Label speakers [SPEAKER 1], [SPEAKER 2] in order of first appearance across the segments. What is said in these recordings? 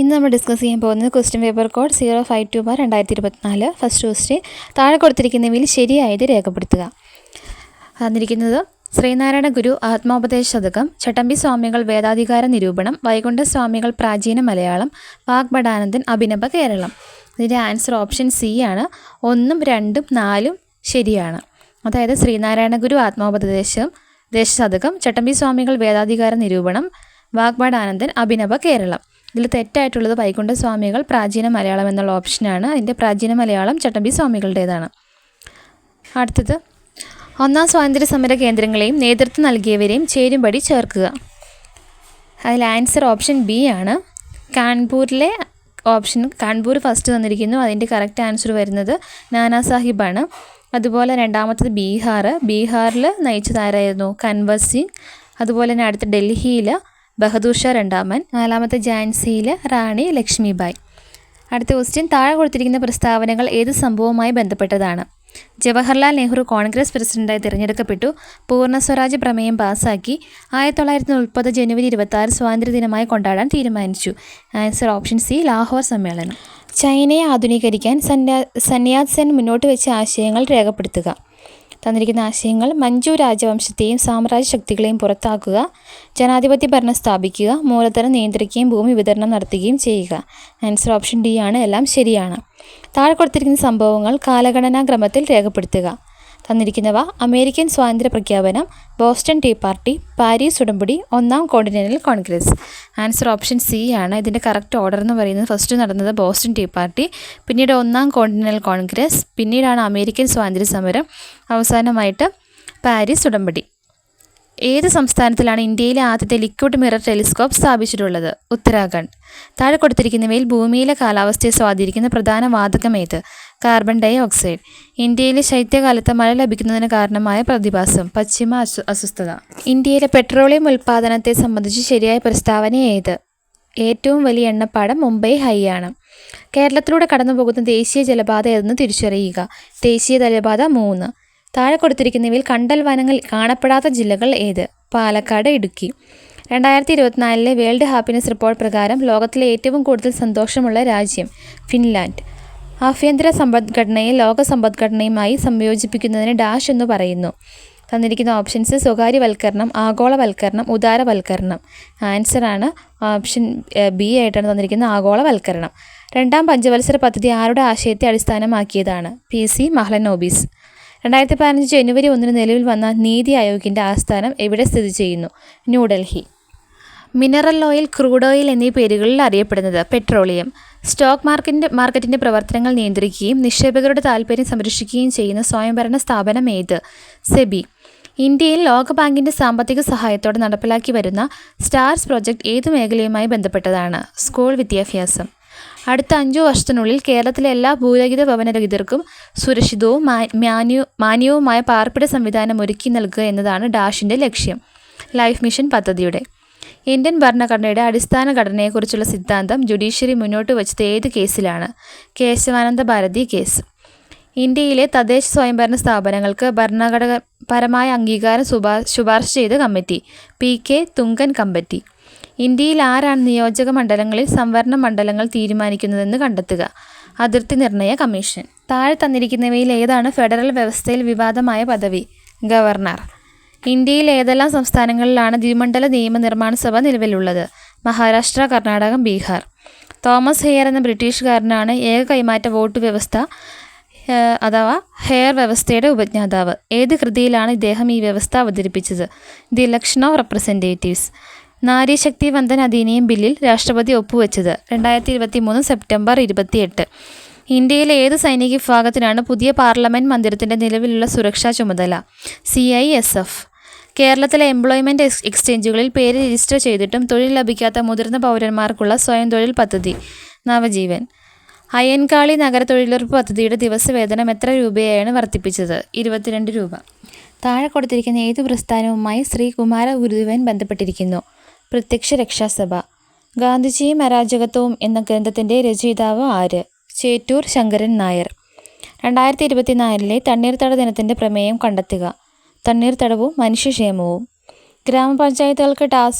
[SPEAKER 1] ഇന്ന് നമ്മൾ ഡിസ്കസ് ചെയ്യാൻ പോകുന്നത് question paper code 052/2024 first question. താഴെ കൊടുത്തിരിക്കുന്നവയിൽ ശരിയായത് രേഖപ്പെടുത്തുക. തന്നിരിക്കുന്നത് ശ്രീനാരായണ ഗുരു ആത്മോപദേശ ശതകം, ചട്ടമ്പി സ്വാമികൾ വേദാധികാര നിരൂപണം, വൈകുണ്ഠ സ്വാമികൾ പ്രാചീന മലയാളം, വാഗ്ഭടാനന്ദൻ അഭിനവ കേരളം. ഇതിൻ്റെ ആൻസർ ഓപ്ഷൻ സി ആണ്. 1, 2, 4 ശരിയാണ്. അതായത് ശ്രീനാരായണ ഗുരു ആത്മോപദേശ ശതകം, ചട്ടമ്പി സ്വാമികൾ വേദാധികാര നിരൂപണം, വാഗ്ഭടാനന്ദൻ അഭിനവ കേരളം. ഇതിൽ തെറ്റായിട്ടുള്ളത് വൈകുണ്ഠ സ്വാമികൾ പ്രാചീന മലയാളം എന്നുള്ള ഓപ്ഷനാണ്. അതിൻ്റെ പ്രാചീന മലയാളം ചട്ടമ്പി സ്വാമികളുടേതാണ്. അടുത്തത്, ഒന്നാം സ്വാതന്ത്ര്യ സമര കേന്ദ്രങ്ങളെയും നേതൃത്വം നൽകിയവരെയും ചേരുംപടി ചേർക്കുക. അതിൽ ആൻസർ ഓപ്ഷൻ ബി ആണ്. കാൺപൂരിലെ കാൺപൂർ ഫസ്റ്റ് തന്നിരിക്കുന്നു. അതിൻ്റെ കറക്റ്റ് ആൻസർ വരുന്നത് നാനാ സാഹിബാണ്. അതുപോലെ രണ്ടാമത്തത് ബീഹാറിൽ നയിച്ചതാരായിരുന്നു? കൻവർ സിംഗ്. അതുപോലെ തന്നെ അടുത്ത ഡൽഹിയിൽ ബഹദൂർ ഷാ രണ്ടാമൻ. നാലാമത്തെ ഝാൻസിയിൽ റാണി ലക്ഷ്മിബായ്. അടുത്ത ക്വസ്റ്റ്യൻ, താഴെ കൊടുത്തിരിക്കുന്ന പ്രസ്താവനകൾ ഏത് സംഭവവുമായി ബന്ധപ്പെട്ടതാണ്? ജവഹർലാൽ നെഹ്റു കോൺഗ്രസ് പ്രസിഡന്റായി തിരഞ്ഞെടുക്കപ്പെട്ടു. പൂർണ്ണ സ്വരാജ് പ്രമേയം പാസാക്കി. 1930 ജനുവരി 26 സ്വാതന്ത്ര്യദിനമായി കൊണ്ടാടാൻ തീരുമാനിച്ചു. ആൻസർ ഓപ്ഷൻ സി, ലാഹോർ സമ്മേളനം. ചൈനയെ ആധുനീകരിക്കാൻ സന്യാത് സെൻ മുന്നോട്ട് വെച്ച ആശയങ്ങൾ രേഖപ്പെടുത്തുക. തന്നിരിക്കുന്ന ആശയങ്ങൾ: മഞ്ജു രാജവംശത്തെയും സാമ്രാജ്യ ശക്തികളെയും പുറത്താക്കുക, ജനാധിപത്യ ഭരണം സ്ഥാപിക്കുക, മൂലധനം നിയന്ത്രിക്കുകയും ഭൂമി വിതരണം നടത്തുകയും ചെയ്യുക. ആൻസർ ഓപ്ഷൻ ഡി ആണ്. എല്ലാം ശരിയാണ്. താഴെ കൊടുത്തിരിക്കുന്ന സംഭവങ്ങൾ കാലഗണനാ ക്രമത്തിൽ രേഖപ്പെടുത്തുക. തന്നിരിക്കുന്നവ: അമേരിക്കൻ സ്വാതന്ത്ര്യ പ്രഖ്യാപനം, ബോസ്റ്റൺ ടീ പാർട്ടി, പാരീസ് ഉടമ്പടി, ഒന്നാം continental Congress. Answer option C ആണ്. ഇതിൻ്റെ കറക്റ്റ് ഓർഡർ എന്ന് പറയുന്നത് ഫസ്റ്റ് നടന്നത് ബോസ്റ്റൺ ടീ പാർട്ടി, പിന്നീട് ഒന്നാം കോണ്ടിനെൻ്റൽ കോൺഗ്രസ്, പിന്നീടാണ് അമേരിക്കൻ സ്വാതന്ത്ര്യ സമരം, അവസാനമായിട്ട് പാരീസ് ഉടമ്പടി. ഏത് സംസ്ഥാനത്തിലാണ് ഇന്ത്യയിലെ ആദ്യത്തെ ലിക്വിഡ് മിറർ ടെലിസ്കോപ്പ് സ്ഥാപിച്ചിട്ടുള്ളത്? ഉത്തരാഖണ്ഡ്. താഴെ കൊടുത്തിരിക്കുന്നവയിൽ ഭൂമിയിലെ കാലാവസ്ഥയെ സ്വാധീനിക്കുന്ന പ്രധാന വാതകം ഏത്? Carbon dioxide. ഇന്ത്യയിലെ ശൈത്യകാലത്ത് മഴ ലഭിക്കുന്നതിന് കാരണമായ പ്രതിഭാസം പശ്ചിമ അസ്വസ്ഥത. ഇന്ത്യയിലെ പെട്രോളിയം ഉൽപ്പാദനത്തെ സംബന്ധിച്ച് ശരിയായ പ്രസ്താവന ഏത്? ഏറ്റവും വലിയ എണ്ണപ്പാടം മുംബൈ ഹൈ ആണ്. കേരളത്തിലൂടെ കടന്നുപോകുന്ന ദേശീയ ജലപാത ഏതെന്ന് തിരിച്ചറിയുക. ദേശീയ ജലപാത 3. താഴെ കൊടുത്തിരിക്കുന്നവയിൽ കണ്ടൽ വനങ്ങൾ കാണപ്പെടാത്ത ജില്ലകൾ ഏത്? Palakkad, Idukki. 2024 world happiness report പ്രകാരം ലോകത്തിലെ ഏറ്റവും കൂടുതൽ സന്തോഷമുള്ള രാജ്യം ഫിൻലാൻഡ്. ആഭ്യന്തര സമ്പദ്ഘടനയെ ലോക സമ്പദ്ഘടനയുമായി സംയോജിപ്പിക്കുന്നതിന് ഡാഷ് എന്ന് പറയുന്നു. തന്നിരിക്കുന്ന ഓപ്ഷൻസ്: സ്വകാര്യവൽക്കരണം, ആഗോളവൽക്കരണം, ഉദാരവൽക്കരണം. ആൻസറാണ് ഓപ്ഷൻ ബി ആയിട്ടാണ് തന്നിരിക്കുന്നത്, ആഗോളവൽക്കരണം. രണ്ടാം പഞ്ചവത്സര പദ്ധതി ആരുടെ ആശയത്തെ അടിസ്ഥാനമാക്കിയതാണ്? PC മഹ്ലനോബിസ്. 2015 ജനുവരി 1 നിലവിൽ വന്ന നീതി ആയോഗിൻ്റെ ആസ്ഥാനം എവിടെ സ്ഥിതി ചെയ്യുന്നു? New Delhi. Mineral oil, crude oil എന്നീ പേരുകളിൽ അറിയപ്പെടുന്നത് പെട്രോളിയം. സ്റ്റോക്ക് മാർക്കറ്റിൻ്റെ പ്രവർത്തനങ്ങൾ നിയന്ത്രിക്കുകയും നിക്ഷേപകരുടെ താൽപ്പര്യം സംരക്ഷിക്കുകയും ചെയ്യുന്ന സ്വയംഭരണ സ്ഥാപനം ഏത്? സെബി. ഇന്ത്യയിൽ ലോകബാങ്കിൻ്റെ സാമ്പത്തിക സഹായത്തോടെ നടപ്പിലാക്കി വരുന്ന സ്റ്റാർസ് പ്രോജക്റ്റ് ഏതു മേഖലയുമായി ബന്ധപ്പെട്ടതാണ്? സ്കൂൾ വിദ്യാഭ്യാസം. അടുത്ത 5 വർഷത്തിനുള്ളിൽ കേരളത്തിലെ എല്ലാ ഭൂരഹിത ഭവനരഹിതർക്കും സുരക്ഷിതവും മാന്യവുമായ പാർപ്പിട സംവിധാനം ഒരുക്കി നൽകുക എന്നതാണ് ഡാഷിൻ്റെ ലക്ഷ്യം. ലൈഫ് മിഷൻ പദ്ധതിയുടെ. ഇന്ത്യൻ ഭരണഘടനയുടെ അടിസ്ഥാന ഘടനയെക്കുറിച്ചുള്ള സിദ്ധാന്തം ജുഡീഷ്യറി മുന്നോട്ട് വച്ചത് ഏത് കേസിലാണ്? കേശവാനന്ദ ഭാരതി കേസ്. ഇന്ത്യയിലെ തദ്ദേശ സ്വയംഭരണ സ്ഥാപനങ്ങൾക്ക് ഭരണഘടനാപരമായ അംഗീകാരം ശുപാർശ ചെയ്ത കമ്മിറ്റി PK തുങ്കൻ കമ്മിറ്റി. ഇന്ത്യയിൽ ആരാണ് നിയോജക മണ്ഡലങ്ങളിൽ സംവരണ മണ്ഡലങ്ങൾ തീരുമാനിക്കുന്നതെന്ന് കണ്ടെത്തുക. അതിർത്തി നിർണയ കമ്മീഷൻ. താഴെ തന്നിരിക്കുന്നവയിൽ ഏതാണ് ഫെഡറൽ വ്യവസ്ഥയിൽ വിവാദമായ പദവി? ഗവർണർ. ഇന്ത്യയിൽ ഏതെല്ലാം സംസ്ഥാനങ്ങളിലാണ് ദ്വിമണ്ഡല നിയമനിർമ്മാണ സഭ നിലവിലുള്ളത്? മഹാരാഷ്ട്ര, കർണാടകം, ബീഹാർ. തോമസ് ഹെയർ എന്ന ബ്രിട്ടീഷുകാരനാണ് ഏക കൈമാറ്റ വോട്ട് വ്യവസ്ഥ അഥവാ ഹെയർ വ്യവസ്ഥയുടെ ഉപജ്ഞാതാവ്. ഏത് കൃതിയിലാണ് ഇദ്ദേഹം ഈ വ്യവസ്ഥ അവതരിപ്പിച്ചത്? The election of representatives. Narishakti Vandan Adhiniyam ബില്ലിൽ രാഷ്ട്രപതി ഒപ്പുവെച്ചത് 2023 സെപ്റ്റംബർ 28. ഇന്ത്യയിലെ ഏത് സൈനിക വിഭാഗത്തിനാണ് പുതിയ പാർലമെൻറ്റ് മന്ദിരത്തിൻ്റെ നിലവിലുള്ള സുരക്ഷാ ചുമതല? CISF. കേരളത്തിലെ എംപ്ലോയ്മെൻറ്റ് എക്സ്ചേഞ്ചുകളിൽ പേര് രജിസ്റ്റർ ചെയ്തിട്ടും തൊഴിൽ ലഭിക്കാത്ത മുതിർന്ന പൗരന്മാർക്കുള്ള സ്വയം തൊഴിൽ പദ്ധതി നവജീവൻ. അയ്യൻകാളി നഗര തൊഴിലുറപ്പ് പദ്ധതിയുടെ ദിവസവേതനം എത്ര രൂപയായാണ് വർദ്ധിപ്പിച്ചത്? 22 രൂപ. താഴെ കൊടുത്തിരിക്കുന്ന ഏതു പ്രസ്ഥാനവുമായി ശ്രീ കുമാര ഗുരുദേവൻ ബന്ധപ്പെട്ടിരിക്കുന്നു? പ്രത്യക്ഷ രക്ഷാസഭ. ഗാന്ധിജിയും അരാജകത്വവും എന്ന ഗ്രന്ഥത്തിൻ്റെ രചയിതാവ് ആര്? ചേറ്റൂർ ശങ്കരൻ നായർ. 2024 തണ്ണീർത്തട ദിനത്തിൻ്റെ പ്രമേയം കണ്ടെത്തുക. തണ്ണീർത്തടവും മനുഷ്യക്ഷേമവും. ഗ്രാമപഞ്ചായത്തുകൾക്ക്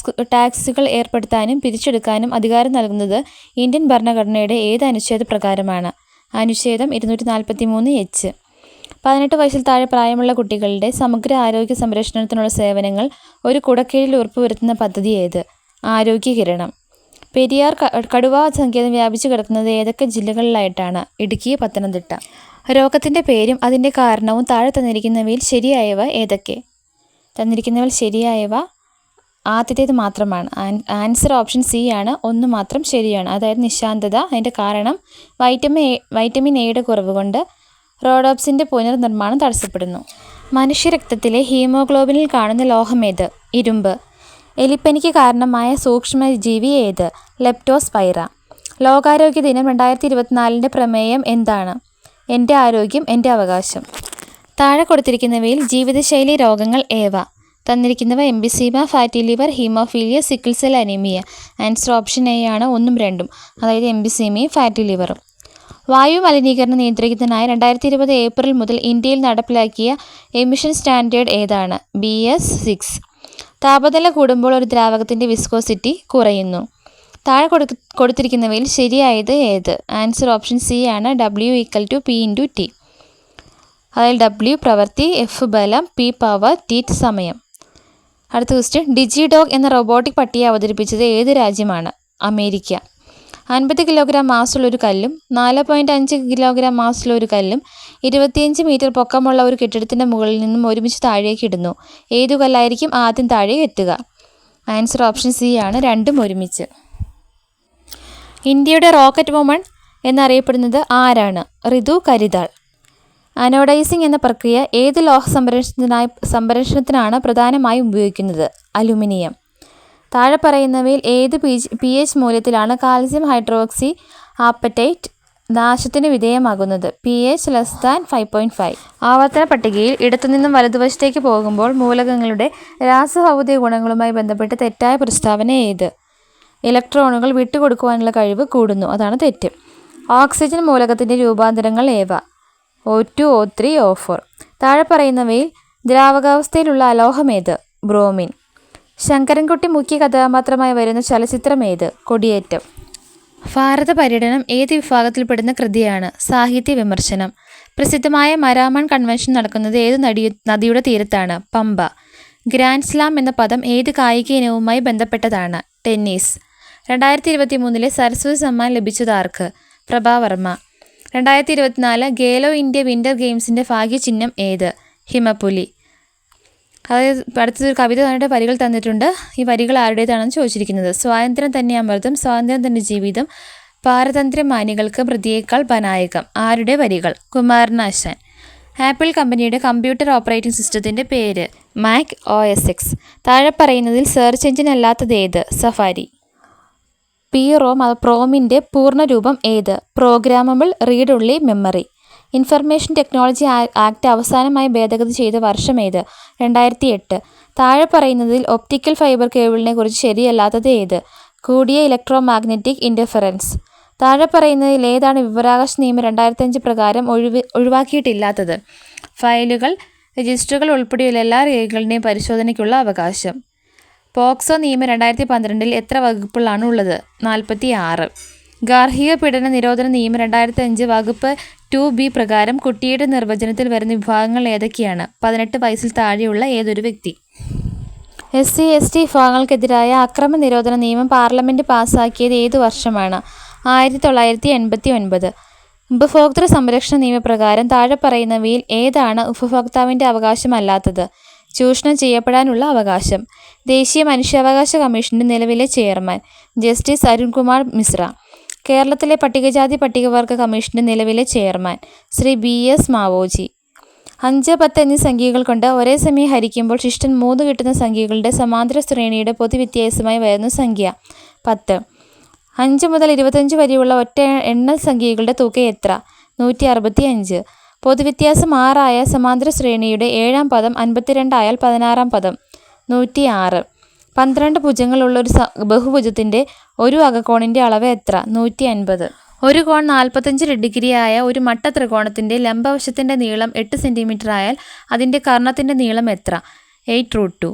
[SPEAKER 1] ടാക്സുകൾ ഏർപ്പെടുത്താനും പിരിച്ചെടുക്കാനും അധികാരം നൽകുന്നത് ഇന്ത്യൻ ഭരണഘടനയുടെ ഏത് അനുച്ഛേദ പ്രകാരമാണ്? അനുച്ഛേദം 243H. 18 വയസ്സിൽ താഴെ പ്രായമുള്ള കുട്ടികളുടെ സമഗ്ര ആരോഗ്യ സംരക്ഷണത്തിനുള്ള സേവനങ്ങൾ ഒരു കുടക്കീഴിൽ ഉറപ്പുവരുത്തുന്ന പദ്ധതി ഏത്? ആരോഗ്യകിരണം. പെരിയാർ കടുവാ സങ്കേതം വ്യാപിച്ചു കിടക്കുന്നത് ഏതൊക്കെ ജില്ലകളിലായിട്ടാണ്? ഇടുക്കി, പത്തനംതിട്ട. രോഗത്തിൻ്റെ പേരും അതിൻ്റെ കാരണവും താഴെ തന്നിരിക്കുന്നവയിൽ ശരിയായവ ഏതൊക്കെ? തന്നിരിക്കുന്നവയിൽ ശരിയായവ ആദ്യത്തേത് മാത്രമാണ്. ആൻസർ ഓപ്ഷൻ സി ആണ്. ഒന്ന് മാത്രം ശരിയാണ്. അതായത് നിശാന്തത. അതിൻ്റെ കാരണം വൈറ്റമിൻ എയുടെ കുറവ് കൊണ്ട് റോഡോപ്സിൻ്റെ പുനർനിർമ്മാണം തടസ്സപ്പെടുന്നു. മനുഷ്യരക്തത്തിലെ ഹീമോഗ്ലോബിനിൽ കാണുന്ന ലോഹമേത്? ഇരുമ്പ്. എലിപ്പനിക്ക് കാരണമായ സൂക്ഷ്മജീവി ഏത്? ലെപ്റ്റോസ്പൈറ. ലോകാരോഗ്യ ദിനം 2024 പ്രമേയം എന്താണ്? എൻ്റെ ആരോഗ്യം എൻ്റെ അവകാശം. താഴെ കൊടുത്തിരിക്കുന്നവയിൽ ജീവിതശൈലി രോഗങ്ങൾ ഏവ? തന്നിരിക്കുന്നവ emphysema, fatty liver, haemophilia, sickle cell anaemia. Answer option A ആണ്. 1ഉം 2ഉം. അതായത് എംഫിസീമയും ഫാറ്റി ലിവറും. വായു മലിനീകരണം നിയന്ത്രിക്കുന്നതിനായി 2020 ഏപ്രിൽ മുതൽ ഇന്ത്യയിൽ നടപ്പിലാക്കിയ എമിഷൻ സ്റ്റാൻഡേർഡ് ഏതാണ്? BS6. താപനില കൂടുമ്പോൾ ഒരു ദ്രാവകത്തിൻ്റെ വിസ്കോസിറ്റി കുറയുന്നു. താഴെ കൊടുത്തിരിക്കുന്നവയിൽ ശരിയായത് ഏത്? ആൻസർ ഓപ്ഷൻ സി ആണ്. W = P × T. അതായത് W പ്രവൃത്തി, F ബലം, P പവർ, T സമയം. അടുത്ത ക്വസ്റ്റ്യൻ. ഡിജിഡോഗ് എന്ന റോബോട്ടിക് പട്ടിയെ അവതരിപ്പിച്ചത് ഏത് രാജ്യമാണ്? അമേരിക്ക. 50 കിലോഗ്രാം മാസുള്ള ഒരു കല്ലും 4.5 കിലോഗ്രാം മാസുള്ള ഒരു കല്ലും 25 മീറ്റർ പൊക്കമുള്ള ഒരു കെട്ടിടത്തിൻ്റെ മുകളിൽ നിന്നും ഒരുമിച്ച് താഴേക്ക് ഇടുന്നു. ഏതു കല്ലായിരിക്കും ആദ്യം താഴെ എത്തുക? ആൻസർ ഓപ്ഷൻ സി ആണ്. രണ്ടും ഒരുമിച്ച്. ഇന്ത്യയുടെ റോക്കറ്റ് വുമൺ എന്നറിയപ്പെടുന്നത് ആരാണ്? ഋതു കരിതാൾ. അനോഡൈസിംഗ് എന്ന പ്രക്രിയ ഏത് ലോഹ സംരക്ഷണത്തിനാണ് പ്രധാനമായും ഉപയോഗിക്കുന്നത്? അലുമിനിയം. താഴെ പറയുന്നവയിൽ ഏത് pH മൂല്യത്തിലാണ് കാൽസ്യം ഹൈഡ്രോക്സി ആപ്പറ്റൈറ്റ് നാശത്തിന് വിധേയമാകുന്നത്? pH < 5.5. ആവർത്തന പട്ടികയിൽ ഇടത്തുനിന്നും വലതുവശത്തേക്ക് പോകുമ്പോൾ മൂലകങ്ങളുടെ രാസഭൗതിക ഗുണങ്ങളുമായി ബന്ധപ്പെട്ട് തെറ്റായ പ്രസ്താവന ഏത്? ഇലക്ട്രോണുകൾ വിട്ടുകൊടുക്കുവാനുള്ള കഴിവ് കൂടുന്നു. അതാണ് തെറ്റ്. ഓക്സിജൻ മൂലകത്തിൻ്റെ രൂപാന്തരങ്ങൾ ഏവ? O2, O3, O4. താഴെ പറയുന്നവയിൽ ദ്രാവകാവസ്ഥയിലുള്ള അലോഹമേത്? ബ്രോമിൻ. ശങ്കരൻകുട്ടി മുഖ്യ കഥാപാത്രമായി വരുന്ന ചലച്ചിത്രം ഏത്? കൊടിയേറ്റം. ഭാരത പര്യടനം ഏത് വിഭാഗത്തിൽപ്പെടുന്ന കൃതിയാണ്? സാഹിത്യ വിമർശനം. പ്രസിദ്ധമായ മരാമൺ കൺവെൻഷൻ നടക്കുന്നത് ഏത് നദിയുടെ തീരത്താണ്? പമ്പ. ഗ്രാൻഡ് സ്ലാം എന്ന പദം ഏത് കായിക ഇനവുമായി ബന്ധപ്പെട്ടതാണ്? ടെന്നീസ്. 2023 സരസ്വതി സമ്മാൻ ലഭിച്ചതാർക്ക്? പ്രഭാവർമ്മ. 2024 ഖേലോ ഇന്ത്യ വിൻ്റർ ഗെയിംസിൻ്റെ ഭാഗ്യചിഹ്നം ഏത്? ഹിമപ്പുലി. അതായത് അടുത്തൊരു കവിത തന്നിട്ട് വരികൾ തന്നിട്ടുണ്ട്. ഈ വരികൾ ആരുടേതാണെന്ന് ചോദിച്ചിരിക്കുന്നത്. സ്വാതന്ത്ര്യം തന്നെ അമൃതം, സ്വാതന്ത്ര്യം തന്നെ ജീവിതം, പാരതന്ത്ര്യമാനികൾക്ക് പ്രതിയേക്കാൾ പനായകം. ആരുടെ വരികൾ? കുമാരനാശാൻ. ആപ്പിൾ കമ്പനിയുടെ കമ്പ്യൂട്ടർ ഓപ്പറേറ്റിംഗ് സിസ്റ്റത്തിൻ്റെ പേര്? Mac OS X. താഴെ പറയുന്നതിൽ സെർച്ച് എഞ്ചിൻ അല്ലാത്തത് ഏത്? സഫാരി. പ്രോമിൻ്റെ പൂർണ്ണരൂപം ഏത്? Programmable read only memory. Information technology act അവസാനമായി ഭേദഗതി ചെയ്ത വർഷം ഏത്? 2008. താഴെ പറയുന്നതിൽ ഒപ്റ്റിക്കൽ ഫൈബർ കേബിളിനെ കുറിച്ച് ശരിയല്ലാത്തത് ഏത്? കൂടിയ ഇലക്ട്രോമാഗ്നറ്റിക് ഇൻ്റർഫെറൻസ്. താഴെ പറയുന്നതിൽ ഏതാണ് വിവരാവകാശ നിയമം 2005 പ്രകാരം ഒഴിവാക്കിയിട്ടില്ലാത്തത്? ഫയലുകൾ, രജിസ്റ്ററുകൾ ഉൾപ്പെടെയുള്ള എല്ലാ രേഖകളുടെയും പരിശോധനയ്ക്കുള്ള അവകാശം. പോക്സോ നിയമം 2012 എത്ര വകുപ്പുകളാണ് ഉള്ളത്? 46. ഗാർഹിക പീഡന നിരോധന നിയമം 2005 വകുപ്പ് 2B പ്രകാരം കുട്ടിയുടെ നിർവചനത്തിൽ വരുന്ന വിഭാഗങ്ങൾ ഏതൊക്കെയാണ്? 18 വയസ്സിൽ താഴെയുള്ള ഏതൊരു വ്യക്തി. SC/ST വിഭാഗങ്ങൾക്കെതിരായ അക്രമ നിരോധന നിയമം പാർലമെൻറ്റ് പാസ്സാക്കിയത് ഏതു വർഷമാണ്? 1989. ഉപഭോക്തൃ സംരക്ഷണ നിയമപ്രകാരം താഴെ പറയുന്നവയിൽ ഏതാണ് ഉപഭോക്താവിൻ്റെ അവകാശമല്ലാത്തത്? ചൂഷണം ചെയ്യപ്പെടാനുള്ള അവകാശം. ദേശീയ മനുഷ്യാവകാശ കമ്മീഷൻ്റെ നിലവിലെ ചെയർമാൻ ജസ്റ്റിസ് അരുൺകുമാർ മിശ്ര. കേരളത്തിലെ പട്ടികജാതി പട്ടികവർഗ കമ്മീഷൻ്റെ നിലവിലെ ചെയർമാൻ ശ്രീ BS മാവോജി. 5, 10 എന്നീ സംഖ്യകൾ കൊണ്ട് ഒരേ സമയം ഹരിക്കുമ്പോൾ ശിഷ്ടൻ 3 കിട്ടുന്ന സംഖ്യകളുടെ സമാന്തര ശ്രേണിയുടെ പൊതുവ്യത്യാസമായി വരുന്ന സംഖ്യ 10. 5 മുതൽ 25 വരെയുള്ള ഒറ്റ എണ്ണൽ സംഖ്യകളുടെ തുക എത്ര? 165. പൊതുവ്യത്യാസം 6 ആയ സമാന്തര ശ്രേണിയുടെ 7ാം പദം 52 ആയാൽ 16ാം പദം 106. 12 ഭുജങ്ങളുള്ള ഒരു ബഹുഭുജത്തിൻ്റെ ഒരു അകക്കോണിൻ്റെ അളവ് എത്ര? 150. ഒരു കോൺ 45 ഡിഗ്രി ആയ ഒരു മട്ട ത്രികോണത്തിൻ്റെ ലംബവശത്തിൻ്റെ നീളം 8 സെൻറ്റിമീറ്റർ ആയാൽ അതിൻ്റെ കർണത്തിൻ്റെ നീളം എത്ര? 8√2.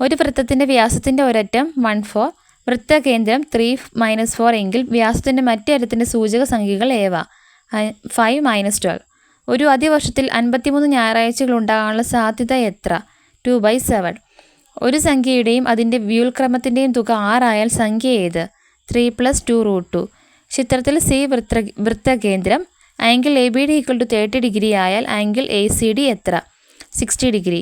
[SPEAKER 1] ഒരു വൃത്തത്തിൻ്റെ വ്യാസത്തിൻ്റെ ഒരറ്റം 1/4, വൃത്തകേന്ദ്രം 3-4 എങ്കിൽ വ്യാസത്തിൻ്റെ മറ്റേ അറ്റത്തിൻ്റെ സൂചക സംഖ്യകൾ ഏവ? 5-12. ഒരു അതിവർഷത്തിൽ 53 ഞായറാഴ്ചകൾ ഉണ്ടാകാനുള്ള സാധ്യത എത്ര? 2/7. ഒരു സംഖ്യയുടെയും അതിൻ്റെ വ്യുൽക്രമത്തിൻ്റെയും തുക 6 ആയാൽ സംഖ്യ ഏത്? 3 + 2√2. ചിത്രത്തിൽ സി വൃത്തകേന്ദ്രം. ആംഗിൾ ABD = 30 ഡിഗ്രി ആയാൽ ആംഗിൾ ACD എത്ര? 60 ഡിഗ്രി.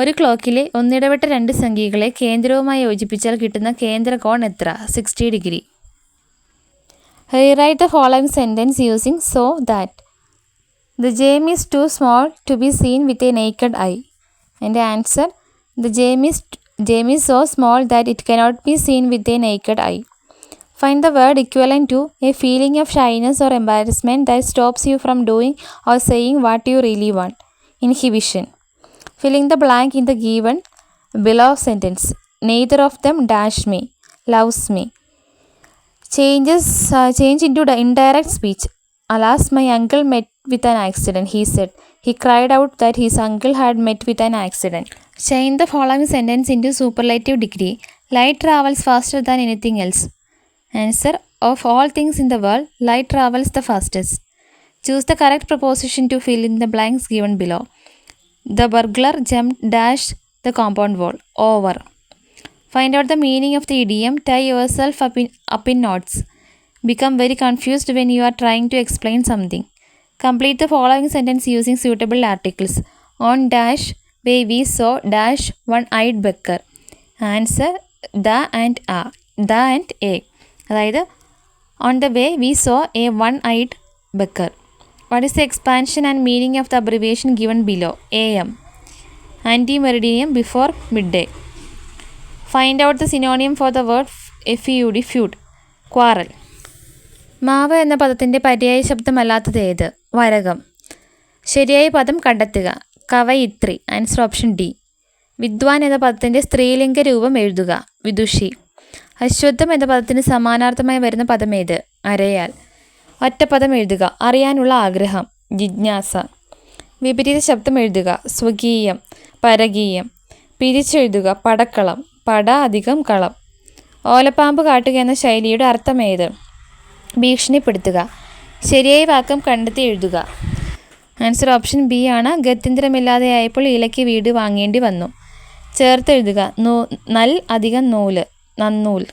[SPEAKER 1] ഒരു ക്ലോക്കിലെ ഒന്നിടവിട്ട രണ്ട് സംഖ്യകളെ കേന്ദ്രവുമായി യോജിപ്പിച്ചാൽ കിട്ടുന്ന കേന്ദ്രകോൺ എത്ര? 60 degree. Rewrite the following sentence using so that. The gem is too small to be seen with a naked eye. And the answer, the gem is so small that it cannot be seen with a naked eye. Find the word equivalent to a feeling of shyness or embarrassment that stops you from doing or saying what you really want. Inhibition. Filling the blank in the given below sentence. Neither of them dash me, loves me. Change into the indirect speech. Alas, my uncle met with an accident, he said. He cried out that his uncle had met with an accident. Change the following sentence into superlative degree. Light travels faster than anything else. Answer, of all things in the world, light travels the fastest. Choose the correct preposition to fill in the blanks given below. The burglar jumped dash the compound wall. Over. Find out the meaning of the idiom. Tie yourself up in knots. Become very confused when you are trying to explain something. Complete the following sentence using suitable articles. On dash way we saw dash one-eyed beggar. Answer, the and a. The and a. അതായത് on the way we saw a one-eyed beggar. What is the expansion and meaning of the abbreviation given below? AM. Anti-meridian before midday. Find out the synonym for the word feud. Feud. Quarrel. മാവ് എന്ന പദത്തിൻ്റെ പര്യായ ശബ്ദമല്ലാത്തത് ഏത്? വരകം. ശരിയായ പദം കണ്ടെത്തുക. കവയിത്രി. Answer option D. വിദ്വാൻ എന്ന പദത്തിൻ്റെ സ്ത്രീലിംഗ രൂപം എഴുതുക. വിദുഷി. അശ്വത്ഥം എന്ന പദത്തിന് സമാനാർത്ഥമായി വരുന്ന പദം ഏത്? അരയാൽ. ഒറ്റപ്പദം എഴുതുക. അറിയാനുള്ള ആഗ്രഹം. ജിജ്ഞാസ. വിപരീത ശബ്ദം എഴുതുക. സ്വകീയം, പരകീയം. പിരിച്ചെഴുതുക. പടക്കളം. പട അധികം കളം. ഓലപ്പാമ്പ് കാട്ടുക എന്ന ശൈലിയുടെ അർത്ഥം ഏത്? ഭീഷണിപ്പെടുത്തുക. ശരിയായ വാക്യം കണ്ടെത്തി എഴുതുക. ആൻസർ ഓപ്ഷൻ ബി ആണ്. ഗത്യന്തരമില്ലാതെയായപ്പോൾ ഇലയ്ക്ക് വീട് വാങ്ങേണ്ടി വന്നു. ചേർത്തെഴുതുക. നൽ അധികം നൂല്. നന്നൂൽ.